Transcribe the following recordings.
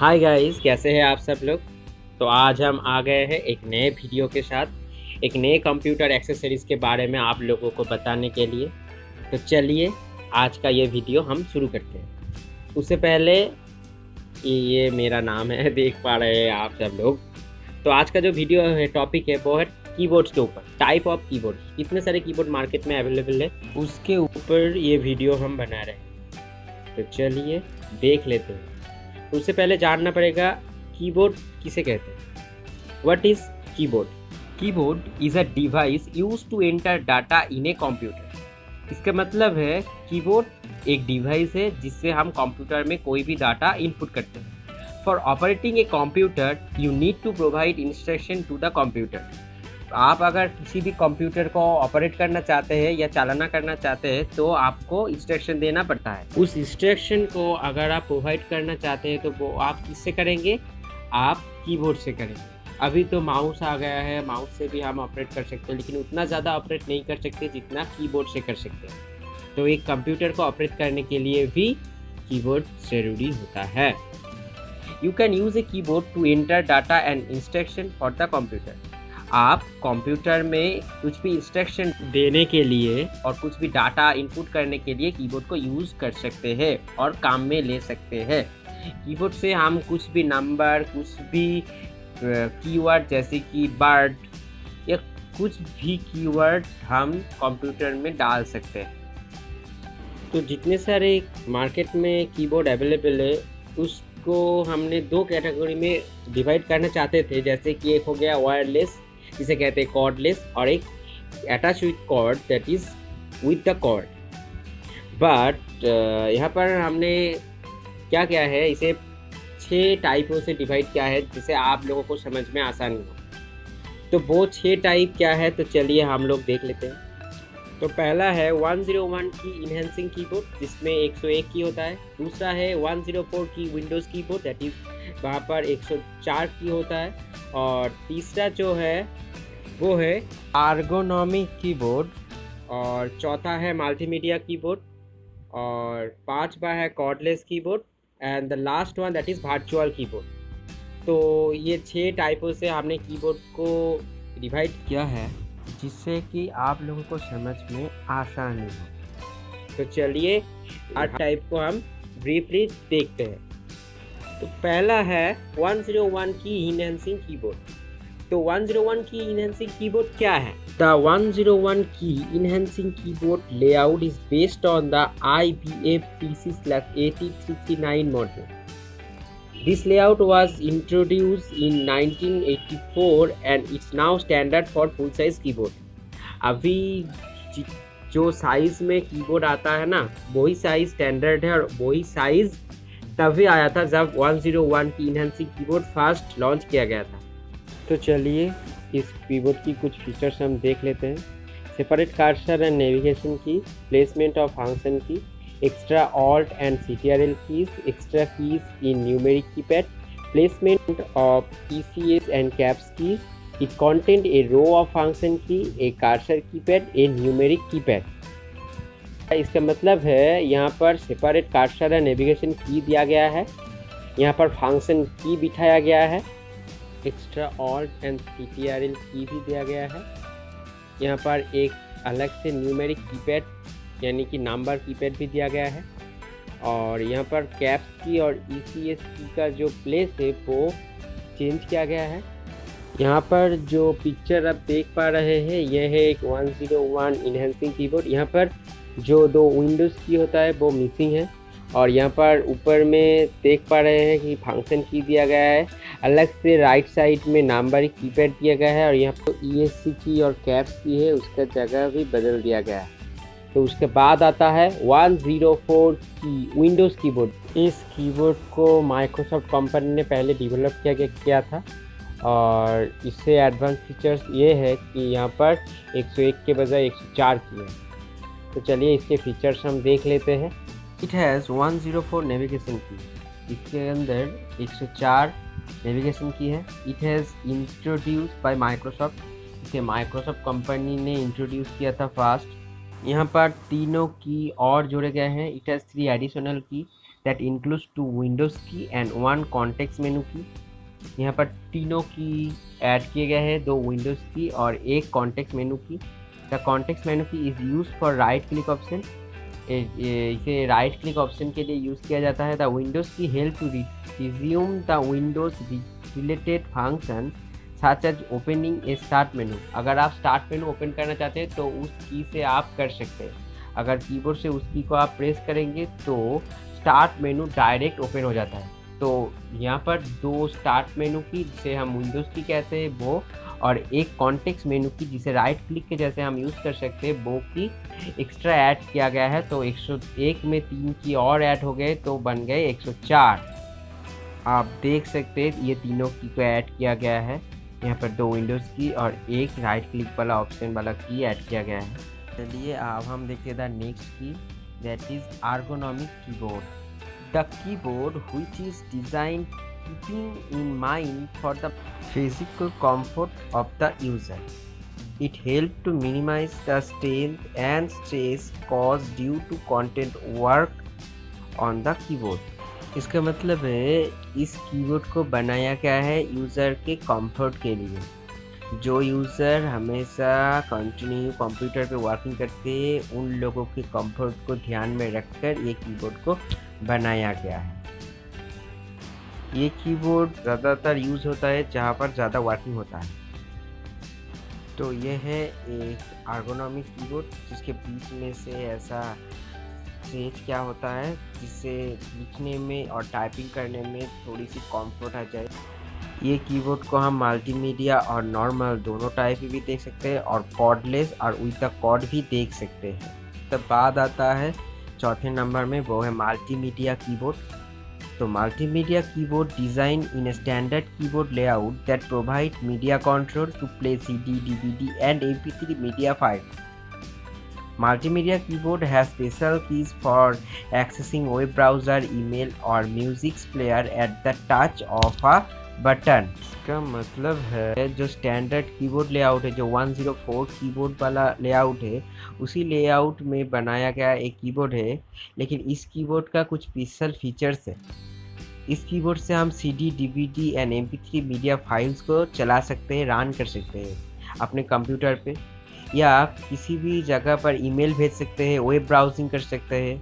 Hi guys, कैसे हैं आप सब लोग। तो आज हम आ गए हैं एक नए वीडियो के साथ, एक नए कंप्यूटर एक्सेसरीज़ के बारे में आप लोगों को बताने के लिए। तो चलिए आज का ये वीडियो हम शुरू करते हैं। उससे पहले ये मेरा नाम है, देख पा रहे हैं आप सब लोग। तो आज का जो वीडियो है, टॉपिक है, वो है कीबोर्ड्स के ऊपर, टाइप ऑफ कीबोर्ड। कितने सारे कीबोर्ड मार्केट में अवेलेबल है, उसके ऊपर ये वीडियो हम बना रहे हैं। तो चलिए देख लेते हैं। उससे पहले जानना पड़ेगा कीबोर्ड किसे कहते हैं। What is keyboard? Keyboard is a device use to enter data in a computer. इसका मतलब है कीबोर्ड एक डिवाइस है जिससे हम कंप्यूटर में कोई भी डाटा इनपुट करते हैं। For operating a computer you need to provide instruction to the computer. आप अगर किसी भी कंप्यूटर को ऑपरेट करना चाहते हैं या चालना करना चाहते हैं तो आपको इंस्ट्रक्शन देना पड़ता है। उस इंस्ट्रक्शन को अगर आप प्रोवाइड करना चाहते हैं तो वो आप किससे करेंगे? आप कीबोर्ड से करेंगे। अभी तो माउस आ गया है, माउस से भी हम ऑपरेट कर सकते हैं, लेकिन उतना ज़्यादा ऑपरेट नहीं कर सकते जितना कीबोर्ड से कर सकते हैं। तो एक कंप्यूटर को ऑपरेट करने के लिए भी कीबोर्ड ज़रूरी होता है। You can use a keyboard to enter data and instruction for the computer. आप कंप्यूटर में कुछ भी इंस्ट्रक्शन देने के लिए और कुछ भी डाटा इनपुट करने के लिए कीबोर्ड को यूज़ कर सकते हैं और काम में ले सकते हैं। कीबोर्ड से हम कुछ भी नंबर, कुछ भी कीवर्ड जैसे कि बर्ड या कुछ भी कीवर्ड हम कंप्यूटर में डाल सकते हैं। तो जितने सारे मार्केट में कीबोर्ड अवेलेबल है उसको हमने दो कैटेगरी में डिवाइड करना चाहते थे। जैसे कि एक हो गया वायरलेस, जिसे कहते हैं कॉर्डलेस, और एक attach with cord, that is with the cord. But यहाँ पर हमने क्या किया है, इसे 6 टाइपों से डिवाइड किया है जिसे आप लोगों को समझ में आसानी हो। तो वो 6 टाइप क्या है, तो चलिए हम लोग देख लेते हैं। तो पहला है 101 की इनहेंसिंग कीबोर्ड, जिसमें 101 की होता है। दूसरा है 104 की विंडोज़ कीबोर्ड, दैट इज़ वहाँ पर 104 की होता है। और तीसरा जो है वो है आर्गोनॉमिक कीबोर्ड। और चौथा है मल्टीमीडिया कीबोर्ड। और पांचवा है cordless keyboard. And the last one that is virtual keyboard. तो ये 6 टाइपों से हमने कीबोर्ड को डिवाइड किया है जिससे कि आप लोगों को समझ में आसानी हो। तो चलिए हर टाइप को हम ब्रीफली देखते हैं। तो पहला है 101 की इनहेंसिंग कीबोर्ड। तो 101 की इनहेंसिंग कीबोर्ड क्या है? द 101 की enhancing keyboard layout is based on the IBM PC/8039 model. This layout was introduced in 1984 and it's now standard for full size keyboard. अभी जो साइज़ में कीबोर्ड आता है ना, वही साइज़ स्टैंडर्ड है और वही साइज़ तभी आया था जब 101 की इनहेंसिंग कीबोर्ड फर्स्ट लॉन्च किया गया था। तो चलिए इस कीबोर्ड की कुछ फीचर्स हम देख लेते हैं। सेपरेट कर्सर एंड नेविगेशन की, प्लेसमेंट ऑफ फंक्शन की, extra alt and CTRL keys, extra keys in numeric keypad, placement of ECS and caps keys. It contains a row of function key, a cursor keypad, a numeric keypad. इसका मतलब है यहाँ पर separate cursor and navigation की दिया गया है, यहाँ पर फंक्शन की बिठाया गया है, एक्स्ट्रा ऑल्ट एंड CTRL की भी दिया गया है, यहाँ पर एक अलग से न्यूमेरिक कीपैड यानी कि नंबर कीपैड भी दिया गया है। और यहाँ पर कैप्स की और ECS की का जो प्लेस है वो चेंज किया गया है। यहाँ पर जो पिक्चर आप देख पा रहे हैं यह है एक 101 इनहेंसिंग कीबोर्ड। यहाँ पर जो 2 विंडोज़ की होता है वो मिसिंग है। और यहाँ पर ऊपर में देख पा रहे हैं कि फंक्शन की दिया गया है, अलग से राइट साइड में नंबर कीपैड दिया गया है। और यहाँ पर ESC की और कैप्स की है, उसका जगह भी बदल दिया गया है। तो उसके बाद आता है 104 की विंडोज़ कीबोर्ड। इस कीबोर्ड को माइक्रोसॉफ्ट कंपनी ने पहले डेवलप किया था और इससे एडवांस फीचर्स ये है कि यहाँ पर 101 के बजाय 104 की है। तो चलिए इसके फीचर्स हम देख लेते हैं। इट हैज़ 104 नेविगेशन की, इसके अंदर 104 नेविगेशन की है। It has introduced by Microsoft, इसे माइक्रोसॉफ्ट कंपनी ने इंट्रोड्यूस किया था फर्स्ट। यहाँ पर तीनों की और जोड़े गए हैं। इट हैज़ 3 एडिशनल की, दैट इंक्लूड्स 2 विंडोज़ की एंड 1 कॉन्टेक्स्ट मेनू की। यहाँ पर तीनों की ऐड किए गए हैं, 2 विंडोज़ की और 1 कॉन्टेक्स्ट मेनू की। The context menu key is use for right click option. इसे राइट क्लिक ऑप्शन के लिए यूज़ किया जाता है। The windows key help to resume the windows related function such as opening a start menu. अगर आप start menu open करना चाहते हैं तो उस की से आप कर सकते हैं। अगर कीबोर्ड से उस की को आप प्रेस करेंगे तो स्टार्ट मेनू डायरेक्ट ओपन हो जाता है। तो यहाँ पर 2 स्टार्ट मेनू की जिसे हम विंडोज़ की कहते हैं वो, और एक कॉन्टेक्स्ट मेनू की जिसे राइट क्लिक के जैसे हम यूज़ कर सकते हैं वो की एक्स्ट्रा ऐड किया गया है। तो 101 में 3 की और ऐड हो गए तो बन गए 104। आप देख सकते हैं ये तीनों की को ऐड किया गया है। यहाँ पर 2 विंडोज़ की और एक राइट क्लिक वाला ऑप्शन वाला की ऐड किया गया है। चलिए अब हम देखते हैं द नेक्स्ट की, that is ergonomic keyboard. The keyboard, which is designed keeping in mind for the physical comfort of the user. It helps to minimize the strain and stress caused due to content work on the keyboard. इसका मतलब है इस keyboard को बनाया गया है user के comfort के लिए। जो यूज़र हमेशा कंटिन्यू कंप्यूटर पे वर्किंग करते हैं उन लोगों के कंफर्ट को ध्यान में रखकर ये कीबोर्ड को बनाया गया है। ये कीबोर्ड ज़्यादातर यूज़ होता है जहाँ पर ज़्यादा वर्किंग होता है। तो ये है एक ergonomic कीबोर्ड जिसके बीच में से ऐसा स्ट्रेच क्या होता है जिससे लिखने में और टाइपिंग करने में थोड़ी सी कंफर्ट आ जाए। ये कीबोर्ड को हम मल्टीमीडिया और नॉर्मल दोनों टाइप भी देख सकते हैं और कॉर्डलेस और विद द कॉर्ड भी देख सकते हैं। तब बाद आता है चौथे नंबर में, वो है मल्टीमीडिया कीबोर्ड। तो multimedia keyboard design in a standard keyboard layout that provide media control to play CD, DVD and MP3 media file. Multimedia keyboard has special keys for accessing web browser, email और music player at the touch of a button। इसका मतलब है जो standard keyboard layout है, जो 104 keyboard वाला layout है, उसी लेआउट में बनाया गया एक कीबोर्ड है। लेकिन इस कीबोर्ड का कुछ स्पेशल फीचर्स है। इस कीबोर्ड से हम CD, DVD and MP3 media files को चला सकते हैं, रन कर सकते हैं अपने कंप्यूटर पे, या किसी भी जगह पर ईमेल भेज सकते हैं, वेब ब्राउजिंग कर सकते हैं।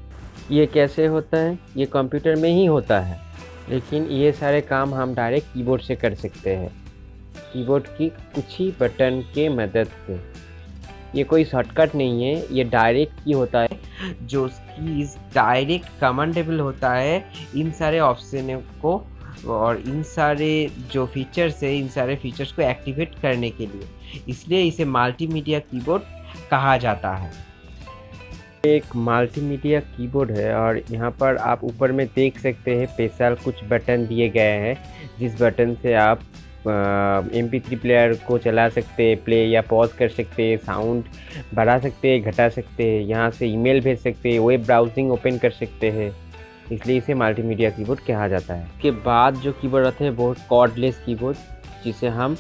ये कैसे होता है? ये कंप्यूटर में ही होता है, लेकिन ये सारे काम हम डायरेक्ट कीबोर्ड से कर सकते हैं, कीबोर्ड की कुछ ही बटन के मदद से। ये कोई शॉर्टकट नहीं है, ये डायरेक्ट की होता है, जो कीज डायरेक्ट कमांडेबल होता है इन सारे ऑप्शन को और इन सारे जो फीचर्स है, इन सारे फीचर्स को एक्टिवेट करने के लिए। इसलिए इसे मल्टीमीडिया कीबोर्ड कहा जाता है। एक मल्टीमीडिया कीबोर्ड है और यहाँ पर आप ऊपर में देख सकते हैं स्पेशल कुछ बटन दिए गए हैं, जिस बटन से आप MP3 प्लेयर को चला सकते हैं, प्ले या पॉज कर सकते हैं, साउंड बढ़ा सकते हैं, घटा सकते हैं, यहाँ से ईमेल भेज सकते हैं, वेब ब्राउजिंग ओपन कर सकते हैं। इसलिए इसे मल्टीमीडिया कीबोर्ड कहा जाता है। इसके बाद जो कीबोर्ड आते हैं वो कॉर्डलेस कीबोर्ड, जिसे हम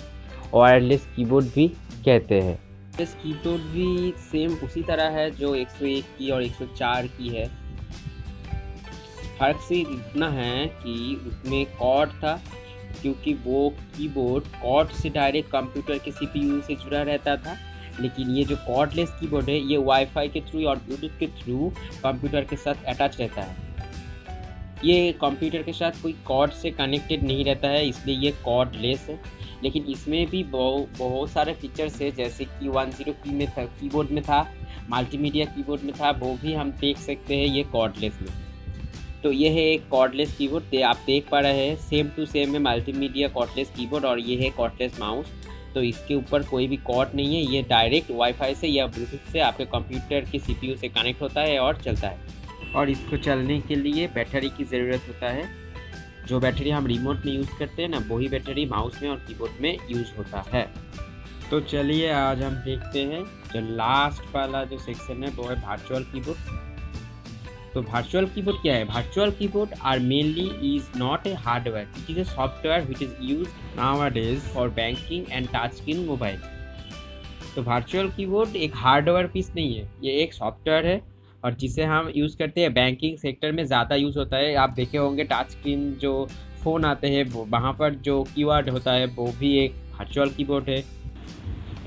वायरलेस कीबोर्ड भी कहते हैं। वायरलेस कीबोर्ड भी सेम उसी तरह है जो 101 की और 104 की है। फर्क सिर्फ इतना है कि उसमें कॉर्ड था, क्योंकि वो कीबोर्ड कॉर्ड से डायरेक्ट कंप्यूटर के CPU से जुड़ा रहता था। लेकिन ये जो कॉर्डलेस कीबोर्ड है ये वाईफाई के थ्रू और ब्लूटूथ के थ्रू कंप्यूटर के साथ अटैच रहता है। ये कंप्यूटर के साथ कोई कॉर्ड से कनेक्टेड नहीं रहता है, इसलिए ये कॉर्डलेस है। लेकिन इसमें भी बहुत सारे फीचर्स है, जैसे कि 10 की में था, कीबोर्ड में था, मल्टीमीडिया कीबोर्ड में था, वो भी हम देख सकते हैं ये कॉर्डलेस में। तो ये है एक कॉर्डलेस कीबोर्ड, आप देख पा रहे हैं सेम टू सेम है मल्टीमीडिया कॉर्डलेस कीबोर्ड, और ये है कॉर्डलेस माउस। तो इसके ऊपर कोई भी कॉर्ड नहीं है, ये डायरेक्ट वाईफाई से या ब्लूटूथ से आपके कंप्यूटर की CPU से कनेक्ट होता है और चलता है। और इसको चलने के लिए बैटरी की ज़रूरत होता है। जो बैटरी हम रिमोट में यूज़ करते हैं ना, वही बैटरी माउस में और कीबोर्ड में यूज़ होता है। तो चलिए आज हम देखते हैं जो लास्ट वाला जो सेक्शन है वो है वर्चुअल कीबोर्ड। तो वर्चुअल कीबोर्ड क्या है? Virtual keyboard are mainly is not a hardware, it is a software which is used nowadays for banking and touch screen mobile. तो वर्चुअल कीबोर्ड एक हार्डवेयर पीस नहीं है, ये एक सॉफ्टवेयर है और जिसे हम यूज़ करते हैं बैंकिंग सेक्टर में ज़्यादा यूज़ होता है। आप देखे होंगे टच स्क्रीन जो फ़ोन आते हैं वो वहाँ पर जो कीवर्ड होता है वो भी एक वर्चुअल कीबोर्ड है।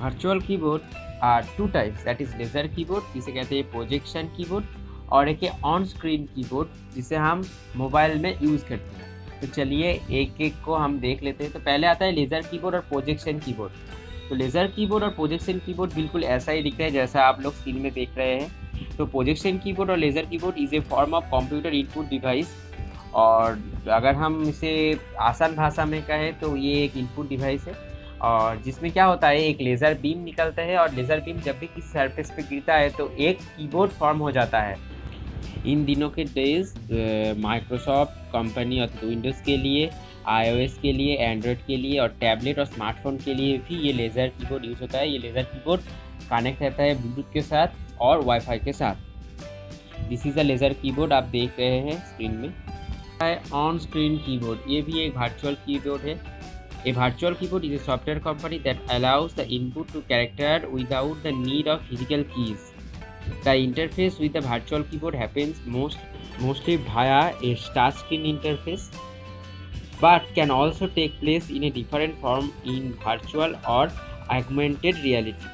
Virtual keyboard are two types, that is laser keyboard जिसे कहते हैं प्रोजेक्शन कीबोर्ड, और एक है ऑन स्क्रीन कीबोर्ड जिसे हम मोबाइल में यूज़ करते हैं। तो चलिए एक एक को हम देख लेते हैं। तो पहले आता है लेज़र कीबोर्ड और प्रोजेक्शन कीबोर्ड। तो लेज़र कीबोर्ड और प्रोजेक्शन कीबोर्ड बिल्कुल ऐसा ही दिखता है जैसा आप लोग स्क्रीन में देख रहे हैं। तो प्रोजेक्शन कीबोर्ड और laser keyboard is a form of computer input device, और अगर हम इसे आसान भाषा में कहें तो ये एक इनपुट डिवाइस है, और जिसमें क्या होता है एक लेज़र बीम निकलता है, और लेज़र बीम जब भी किसी सरफेस पे गिरता है तो एक कीबोर्ड फॉर्म हो जाता है। इन दिनों के डेज माइक्रोसॉफ्ट कंपनी और विंडोज़ के लिए, आईओएस के लिए, एंड्रॉयड के लिए और टैबलेट और स्मार्टफोन के लिए भी ये लेज़र कीबोर्ड यूज़ होता है। ये लेज़र कीबोर्ड कनेक्ट रहता है ब्लूटूथ के साथ और वाईफाई के साथ। This is a laser keyboard आप देख रहे हैं स्क्रीन में। ऑन स्क्रीन कीबोर्ड, ये भी एक वर्चुअल कीबोर्ड है। A virtual keyboard is a software company that allows the input to character without the need of physical keys. The interface with the virtual keyboard happens mostly via a touchscreen interface, but can also take place in a different form in virtual or augmented reality.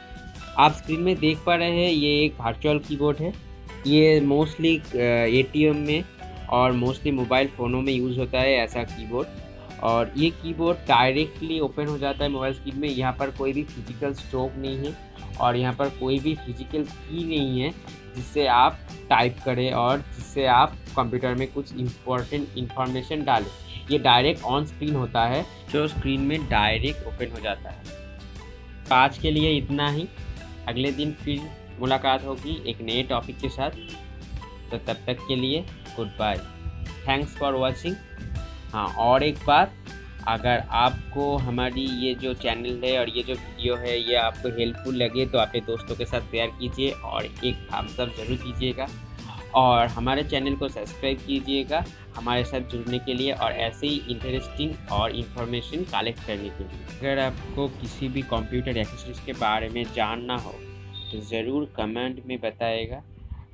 आप screen में देख पा रहे हैं ये एक virtual keyboard है। ये मोस्टली एटीएम में और मोस्टली मोबाइल फ़ोनों में यूज़ होता है ऐसा कीबोर्ड, और ये कीबोर्ड डायरेक्टली ओपन हो जाता है मोबाइल स्क्रीन में। यहाँ पर कोई भी फिजिकल स्ट्रोक नहीं है और यहाँ पर कोई भी फिजिकल की नहीं है जिससे आप टाइप करें और जिससे आप कंप्यूटर में कुछ इम्पोर्टेंट इंफॉर्मेशन डालें। ये डायरेक्ट ऑन स्क्रीन होता है जो स्क्रीन में डायरेक्ट ओपन हो जाता है। तो आज के लिए इतना ही, अगले दिन फिर मुलाकात होगी एक नए टॉपिक के साथ। तो तब तक के लिए goodbye, thanks for watching. हाँ, और एक बात, अगर आपको हमारी ये जो चैनल है और ये जो वीडियो है ये आपको हेल्पफुल लगे तो अपने दोस्तों के साथ शेयर कीजिए और एक थम्स अप ज़रूर दीजिएगा, और हमारे चैनल को सब्सक्राइब कीजिएगा हमारे साथ जुड़ने के लिए और ऐसे ही इंटरेस्टिंग और इन्फॉर्मेशन कलेक्ट करने के लिए। अगर आपको किसी भी कंप्यूटर एक्सेसरीज के बारे में जानना हो तो ज़रूर कमेंट में बताइएगा।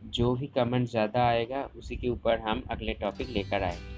जो भी कमेंट ज़्यादा आएगा उसी के ऊपर हम अगले टॉपिक लेकर आएंगे।